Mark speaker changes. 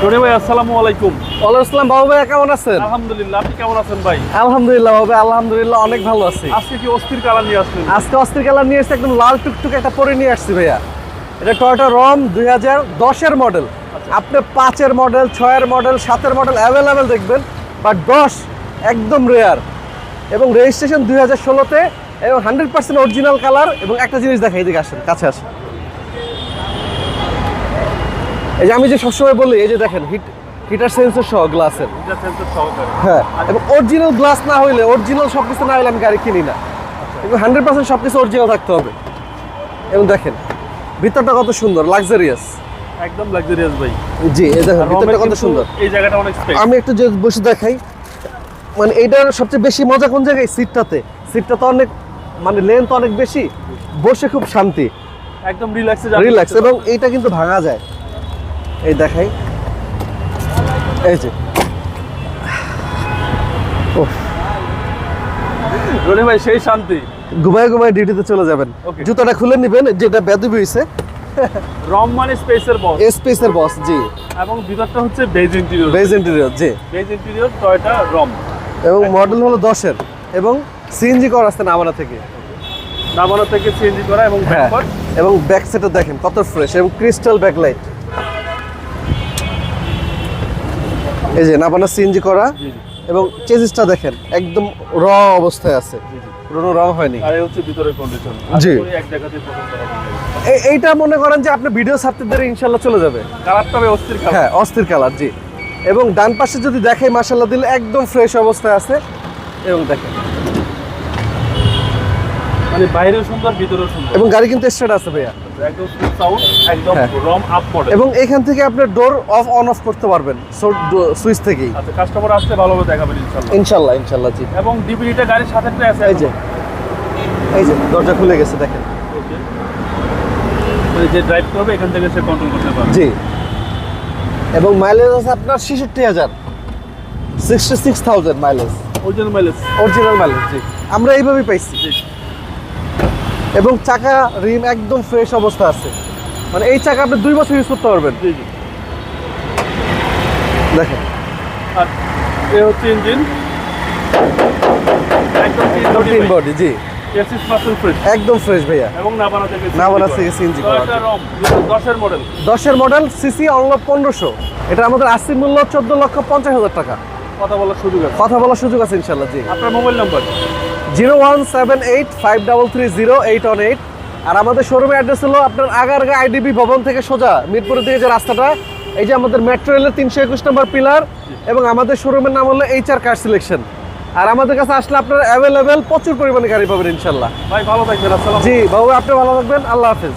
Speaker 1: রনি ভাই আসসালামু আলাইকুম।
Speaker 2: ওয়ালাইকুম আসসালাম। বাবু ভাই কেমন আছেন?
Speaker 1: আলহামদুলিল্লাহ, আপনি কেমন আছেন ভাই?
Speaker 2: আলহামদুলিল্লাহ বাবু, আলহামদুলিল্লাহ অনেক ভালো আছি।
Speaker 1: আজকে কি অস্থির কালার নিয়ে আসলেন?
Speaker 2: আজকে অস্থির কালার নিয়ে এসেছি, একদম লাল টুকটুক একটা পরে নিয়ে আসছি ভাইয়া। এটা টয়োটা রম 2010-এর মডেল। আপনি 5-এর মডেল, 6-এর মডেল, 7-এর মডেল অ্যাভেলেবেল দেখবেন, বাট 10 একদম রেয়ার। এবং রেজিস্ট্রেশন 2016-তে এবং 100% অরিজিনাল কালার। এবং একটা জিনিস দেখাই, এদিকে আসেন, কাছে আসেন। এই যে আমি যে সবসময় বলি, এই যে দেখেন হিটার সেন্সর সহ গ্লাসের।
Speaker 1: এটা সেন্সর সহকারে।
Speaker 2: হ্যাঁ, এবং অরিজিনাল গ্লাস না হইলে, অরিজিনাল সবকিছু না হলে আমি গাড়ি কিনি না। কিন্তু 100% সবকিছু অরিজিনাল থাকতে হবে। এবং দেখেন ভিতরটা কত সুন্দর, লাক্সারিয়াস,
Speaker 1: একদম লাক্সারিয়াস ভাই।
Speaker 2: জি এই দেখেন ভিতরটা কত সুন্দর।
Speaker 1: এই জায়গাটা অনেক স্পেস।
Speaker 2: আমি একটু যে বসে দেখাই, মানে এইটার সবচেয়ে বেশি মজা কোন জায়গায়? সিটটা তো অনেক, মানে লেন্থ অনেক বেশি, বসে খুব শান্তি,
Speaker 1: একদম রিল্যাক্সে
Speaker 2: রিল্যাক্স। এবং এইটা কিন্তু ভাঙা যায়, এই দেখাই, এই যে
Speaker 1: রনি ভাই সেই শান্তি।
Speaker 2: ঘুমায় ঘুমায় ডিউটিতে চলে যাবেন।
Speaker 1: Okay.
Speaker 2: জুতাটা খুলে নেবেন, যেটা বেদবি হইছে।
Speaker 1: রম মানে স্পেসের বস।
Speaker 2: স্পেসের বস, জি।
Speaker 1: এবং ভিতরটা হচ্ছে বেজ ইন্টেরিয়র।
Speaker 2: বেজ ইন্টেরিয়র, জি।
Speaker 1: বেজ ইন্টেরিয়র টয়োটা রম।
Speaker 2: এবং মডেল হলো 10-এর, এবং সিএনজি করা আছে নামানা থেকে।
Speaker 1: নামানো থেকে সিএনজি করা এবং
Speaker 2: হ্যাঁ,
Speaker 1: ব্যাকপার্ট।
Speaker 2: এবং ব্যাক সাইডে দেখেন কত ফ্রেশ, এবং ক্রিস্টাল ব্যাকলাইট। এই যে নামানা সিএনজি করা,
Speaker 1: জি জি
Speaker 2: এবং চেসিসটা দেখেন একদম র অবস্থায় আছে,
Speaker 1: জি জি।
Speaker 2: কোনো রং হয়নি।
Speaker 1: আর এই হচ্ছে ভিতরের কন্ডিশন।
Speaker 2: জি।
Speaker 1: এক জায়গাতে পছন্দ হবে।
Speaker 2: এইটা মনে করেন যে আপনি ভিডিও ছাড়তে দেরি ইনশাল্লাহ চলে যাবে।
Speaker 1: কালারটা ভাই অস্থির কালার।
Speaker 2: হ্যাঁ, অস্থির কালার, জি। এবং ডান পাশে যদি দেখাই, মাশাআল্লাহ দিলে একদম ফ্রেশ অবস্থায় আছে। এবং দেখেন,
Speaker 1: মানে বাইরেও সুন্দর, ভিতরেও সুন্দর।
Speaker 2: এবং গাড়ি কিন্তু স্টার্ট আছে ভাইয়া,
Speaker 1: একদম স্মুথ সাউন্ড, একদম
Speaker 2: হ্যাঁ।
Speaker 1: রম আপ মডেল।
Speaker 2: এবং এখান থেকে আপনি ডোর অন অফ করতে পারবেন সুইচ থেকেই।
Speaker 1: আচ্ছা, কাস্টমার আসলে ভালোভাবে দেখাবেন ইনশাআল্লাহ।
Speaker 2: ইনশাল্লাহ ইনশাল্লাহ, জি।
Speaker 1: এবং ডিভিডিটা গাড়ির সাথে আছে।
Speaker 2: এই যে দরজা খুলে গেছে, দেখেন।
Speaker 1: ওকে, মানে যে ড্রাইভ করবে এখান থেকে সে কন্ট্রোল করতে পারবে।
Speaker 2: জি। এবং মাইলেজ আছে আপনার 66,000, 66,000 mileage,
Speaker 1: original mileage.
Speaker 2: Original mileage, জি। আমরা এইভাবেই পাইছি।
Speaker 1: জি
Speaker 2: এবং চাকা রিম একদম ফ্রেশ অবস্থা আছে, মানে এই চাকা আপনি 2 বছর ইউজ করতে পারবেন।
Speaker 1: জি জি।
Speaker 2: দেখেন,
Speaker 1: আর এ হচ্ছে ইঞ্জিন, একদম
Speaker 2: তিন বডি, জি,
Speaker 1: 86% ফ্রেশ।
Speaker 2: একদম ফ্রেশ ভাইয়া।
Speaker 1: এবং নাবানা থেকে
Speaker 2: সিএনজি করা।
Speaker 1: টয়োটা রম 10 এর মডেল।
Speaker 2: 10-এর মডেল, সিসি অনলি 1500। এটা আমাদের আসি মূল্য 14,50,000 টাকা।
Speaker 1: কথা বলার সুযোগ আছে।
Speaker 2: কথা বলার সুযোগ আছে ইনশাল্লাহ, জি।
Speaker 1: আপনার মোবাইল নাম্বার
Speaker 2: 01785330818। আর আমাদের শোরুমের অ্যাড্রেস হলো আপনার আগারগা আইডিবি ভবন থেকে সোজা মিরপুরের দিকে যে রাস্তাটা, এই যে আমাদের মেট্রো রেলের 321 নম্বর পিলার। এবং আমাদের শোরুমের নাম হলো HR কার সিলেকশন। আর আমাদের কাছে আসলে আপনার অ্যাভেলেবেল প্রচুর পরিমাণে গাড়ি পাবেন ইনশাল্লাহ।
Speaker 1: ভাই ভালো থাকবেন। আসসালাম।
Speaker 2: জি বাবু, আপনি ভালো থাকবেন, আল্লাহ হাফেজ।